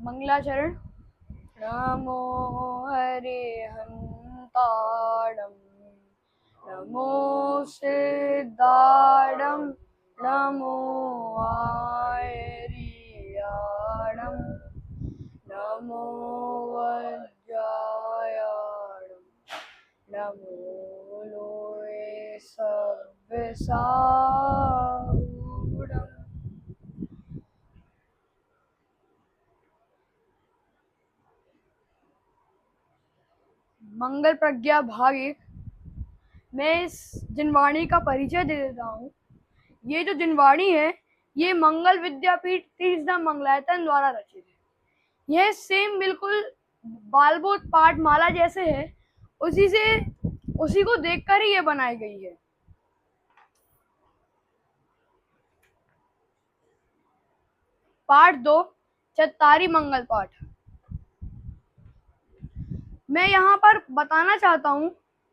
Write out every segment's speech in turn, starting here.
मंगलाचरण। नमो हरिहन्ताणं नमो सिद्धाणं नमो आयर्याणं नमो वज्रायाणं नमो लोये सव्यसाऊणम्। मंगल प्रज्ञा भाग 1। मैं इस जिनवाणी का परिचय दे देता हूँ। ये जो जिनवाणी है ये मंगल विद्यापीठ तीसरा मंगलायतन द्वारा रचित है। यह सेम बिल्कुल बालबोध पाठमाला जैसे है, उसी को देखकर ही ये बनाई गई है। पाठ 2 चत्तारी मंगल पाठ। मैं यहाँ पर बताना चाहता हूँ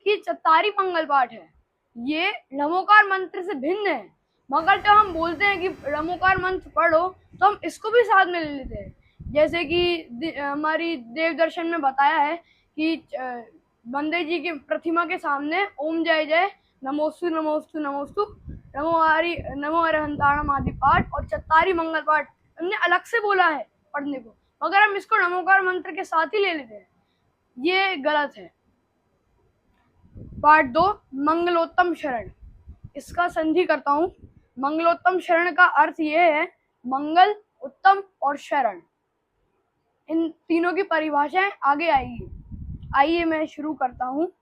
कि चत्तारी मंगल पाठ है ये नमोकार मंत्र से भिन्न है। मगर जब हम बोलते हैं कि नमोकार मंत्र पढ़ो तो हम इसको भी साथ में ले लेते हैं। जैसे कि हमारी देव दर्शन में बताया है कि बंदे जी की प्रतिमा के सामने ओम जय जय नमोस्तु नमोस्तु नमोस्तु नमो अरिहंताणम आदि पाठ और चत्तारी मंगल पाठ हमने अलग से बोला है पढ़ने को, मगर हम इसको नमोकार मंत्र के साथ ही ले लेते हैं। ये गलत है। पाठ 2 मंगलोत्तम शरण। इसका संधि करता हूँ। मंगलोत्तम शरण का अर्थ ये है मंगल, उत्तम और शरण। इन तीनों की परिभाषाएं आगे आएगी। आइए मैं शुरू करता हूँ।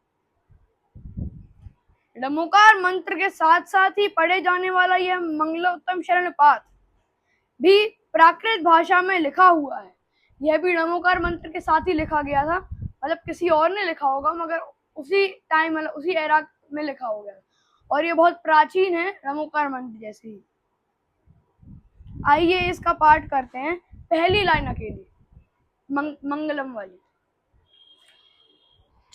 नमोकार मंत्र के साथ साथ ही पढ़े जाने वाला यह मंगलोत्तम शरण पाठ भी प्राकृत भाषा में लिखा हुआ है। यह भी नमोकार मंत्र के साथ ही लिखा गया था, मतलब किसी और ने लिखा होगा मगर उसी टाइम मतलब उसी एरा में लिखा हो गया और ये बहुत प्राचीन है नमोकार मंत्र जैसे ही। आइए इसका पाठ करते हैं। पहली लाइन अकेली मंगलम वाली।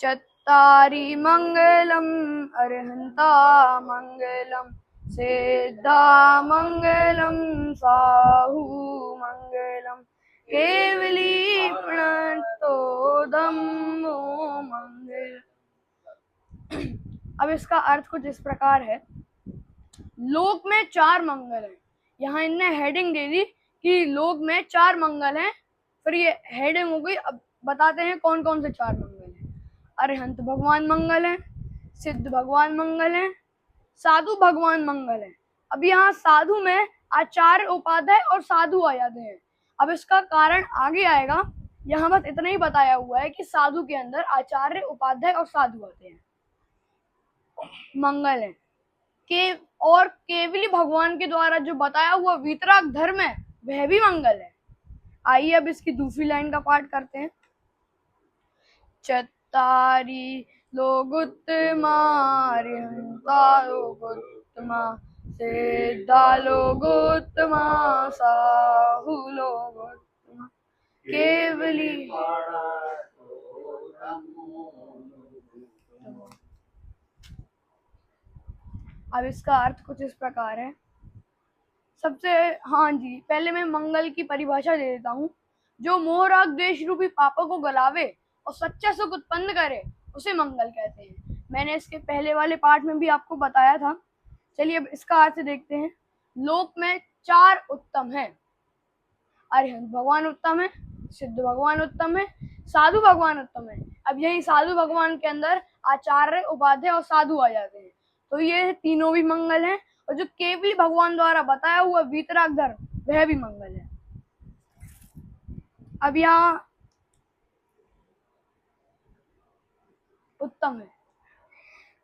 चत्तारी मंगलम अरिहंता मंगलम सिद्धा मंगलम साहू मंगलम केवली प्रणतो धम्मो मंगल। अब इसका अर्थ कुछ इस प्रकार है। लोक में 4 मंगल हैं। यहाँ इनने हेडिंग दे दी कि लोक में 4 मंगल हैं, फिर ये हेडिंग हो गई। अब बताते हैं कौन कौन से 4 मंगल हैं। अरिहंत भगवान मंगल हैं, सिद्ध भगवान मंगल हैं, साधु भगवान मंगल हैं। अब यहाँ साधु में आचार्य, उपाध्याय और साधु आ जाते हैं। अब इसका कारण आगे आएगा। यहाँ बस इतना ही बताया हुआ है कि साधु के अंदर आचार्य, उपाध्याय और साधु आते हैं। मंगल है और केवली भगवान के द्वारा जो बताया हुआ वीतराग धर्म है वह भी मंगल है। आइए अब इसकी दूसरी लाइन का पाठ करते हैं। चत्तारी लोगुत्तमा अरिहंता लोगुत्तमा सिद्धा लोगुत्तमा साहु लोगुत्तमा केवली। अब इसका अर्थ कुछ इस प्रकार है। पहले मैं मंगल की परिभाषा दे देता हूँ। जो मोह राग द्वेष रूपी पापों को गलावे और सच्चा सुख उत्पन्न करे उसे मंगल कहते हैं। मैंने इसके पहले वाले पाठ में भी आपको बताया था। चलिए अब इसका अर्थ देखते हैं। लोक में 4 उत्तम हैं। अरिहंत भगवान उत्तम है, सिद्ध भगवान उत्तम है, साधु भगवान उत्तम है। अब यही साधु भगवान के अंदर आचार्य, उपाध्याय और साधु आ जाते हैं, तो ये तीनों भी मंगल हैं। और जो केवली भगवान द्वारा बताया हुआ वीतराग धर्म वह भी मंगल है। अब यहाँ उत्तम है।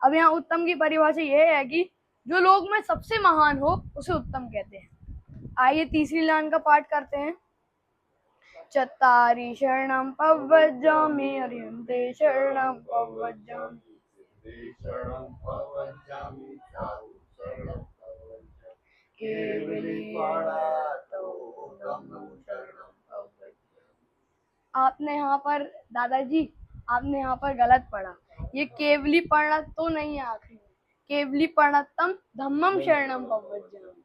अब यहाँ उत्तम की परिभाषा यह है कि जो लोग में सबसे महान हो उसे उत्तम कहते हैं। आइए तीसरी लाइन का पाठ करते हैं। चत्तारी शरणं पव्वजामि अरिहन्ते शरणं पव्वजामि केवली। आपने यहाँ पर दादाजी आपने यहाँ पर गलत पढ़ा। ये केवली पढ़ना तो नहीं है, आखिरी में केवली पढ़तम धम्मम शरणम पव्वजामि।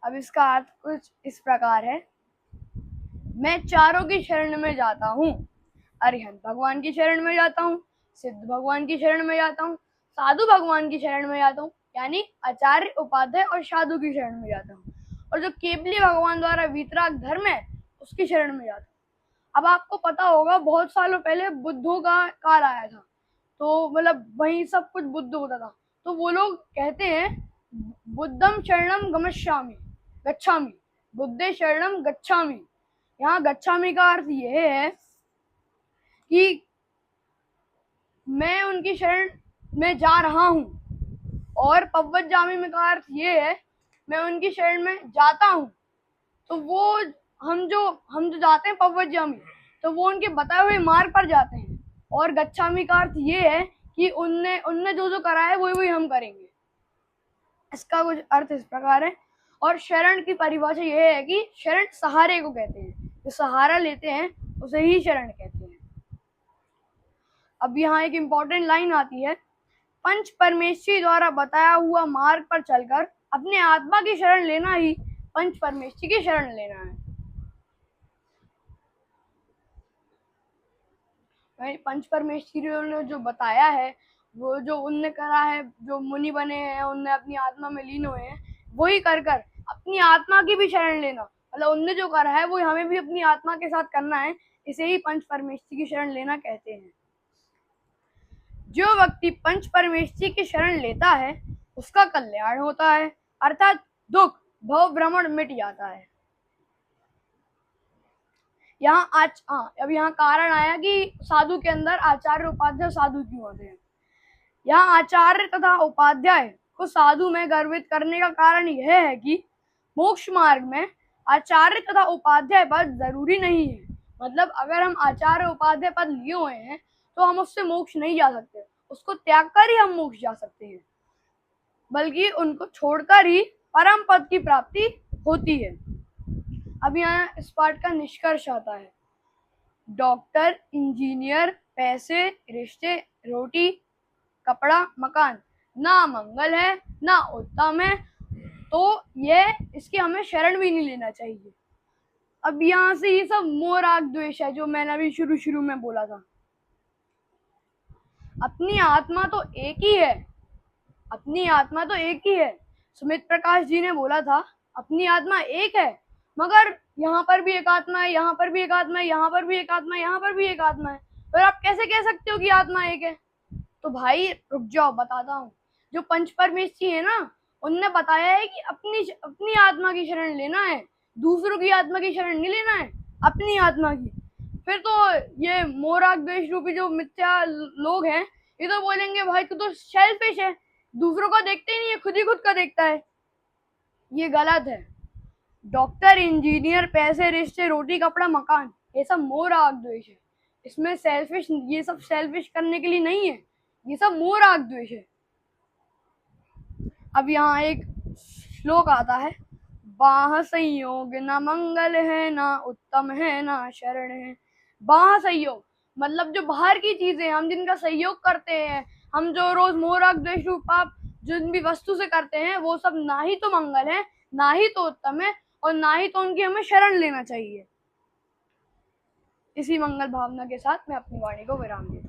अब इसका अर्थ कुछ इस प्रकार है। मैं चारों की शरण में जाता हूँ। अरिहंत भगवान की शरण में जाता हूँ, सिद्ध भगवान की शरण में जाता हूँ, साधु भगवान की शरण में जाता हूँ, यानी आचार्य, उपाध्याय और साधु की शरण में जाता हूँ। और जो केवली भगवान द्वारा वीतराग धर्म है उसकी शरण में जाता हूँ। अब आपको पता होगा बहुत सालों पहले बुद्धों का काल आया था, तो मतलब वही सब कुछ बुद्ध होता था। तो वो लोग कहते हैं बुद्धम शरणम गमश्यामि गच्छामि, बुद्धे शरणम गच्छामि। यहाँ गच्छामि का अर्थ ये है कि मैं उनकी शरण में जा रहा हूँ, और पव्वज्जामि में का अर्थ ये है मैं उनकी शरण में जाता हूँ। तो वो हम जो जाते हैं पव्वज्जामि, तो वो उनके बताए हुए मार्ग पर जाते हैं। और गच्छामि का अर्थ ये है कि उनने जो करा है वही हम करेंगे। इसका कुछ अर्थ इस प्रकार है। और शरण की परिभाषा यह है कि शरण सहारे को कहते हैं, जो सहारा लेते हैं उसे ही शरण कहते हैं। अब यहाँ एक इम्पोर्टेंट लाइन आती है, पंच परमेश्वरी द्वारा बताया हुआ मार्ग पर चलकर अपने आत्मा की शरण लेना ही पंच परमेश्वरी की शरण लेना है। पंच परमेश्वरियों ने जो बताया है, वो जो उनने करा है, जो मुनि बने हैं, उनने अपनी आत्मा में लीन हुए हैं, वही कर अपनी आत्मा की भी शरण लेना, मतलब उनने जो करा है वो हमें भी अपनी आत्मा के साथ करना है। इसे ही पंच परमेश्वरी की शरण लेना कहते हैं। जो व्यक्ति पंच परमेश्वरी की शरण लेता है उसका कल्याण होता है, अर्थात दुख भव भ्रमण मिट जाता है। अब यहाँ कारण आया कि साधु के अंदर आचार्य उपाध्याय साधु क्यों होते हैं। यहाँ आचार्य तथा उपाध्याय को साधु में गर्वित करने का कारण यह है कि मोक्ष मार्ग में आचार्य तथा उपाध्याय पद जरूरी नहीं है। मतलब अगर हम आचार्य उपाध्याय पद लिए हुए हैं तो हम उससे मोक्ष नहीं जा सकते, उसको त्याग कर ही हम मोक्ष जा सकते हैं, बल्कि उनको छोड़कर ही परम पद की प्राप्ति होती है। अब यहाँ इस पाठ का निष्कर्ष आता है, डॉक्टर, इंजीनियर, पैसे, रिश्ते, रोटी, कपड़ा, मकान ना मंगल है ना उत्तम है, तो ये इसकी हमें शरण भी नहीं लेना चाहिए। अब यहाँ से ये सब मोह राग द्वेष है जो मैंने अभी शुरू में बोला था। अपनी आत्मा तो एक ही है, अपनी आत्मा तो एक ही है। सुमित प्रकाश जी ने बोला था अपनी आत्मा एक है, मगर यहाँ पर भी एक आत्मा है, यहाँ पर भी एक आत्मा है, यहाँ पर भी एक आत्मा है, यहाँ पर भी एक आत्मा है। फिर आप कैसे कह सकते हो कि आत्मा एक है? तो भाई रुक जाओ, बताता हूँ। जो पंच परमेश्वरी है ना, उनने बताया है कि अपनी आत्मा की शरण लेना है, दूसरों की आत्मा की शरण नहीं लेना है, अपनी आत्मा की। फिर तो ये मोराग द्वेष रूपी जो मिथ्या लोग हैं, ये तो बोलेंगे भाई तू तो सेल्फिश है, दूसरों का देखते ही नहीं है, खुद ही खुद का देखता है। ये गलत है। डॉक्टर, इंजीनियर, पैसे, रिश्ते, रोटी, कपड़ा, मकान, ये सब मोह राग द्वेष है। इसमें सेल्फिश, ये सब सेल्फिश करने के लिए नहीं है, ये सब मोह राग द्वेष है। अब यहाँ एक श्लोक आता है, बाह संयोग न मंगल है, ना उत्तम है ना शरण है। बाह संयोग मतलब जो बाहर की चीजें हम जिनका सहयोग करते हैं, हम जो रोज मोह राग द्वेष रूप पाप जिन भी वस्तु से करते हैं, वो सब ना ही तो मंगल है, ना ही तो उत्तम है, और ना ही तो उनकी हमें शरण लेना चाहिए। इसी मंगल भावना के साथ मैं अपनी वाणी को विराम देता हूँ।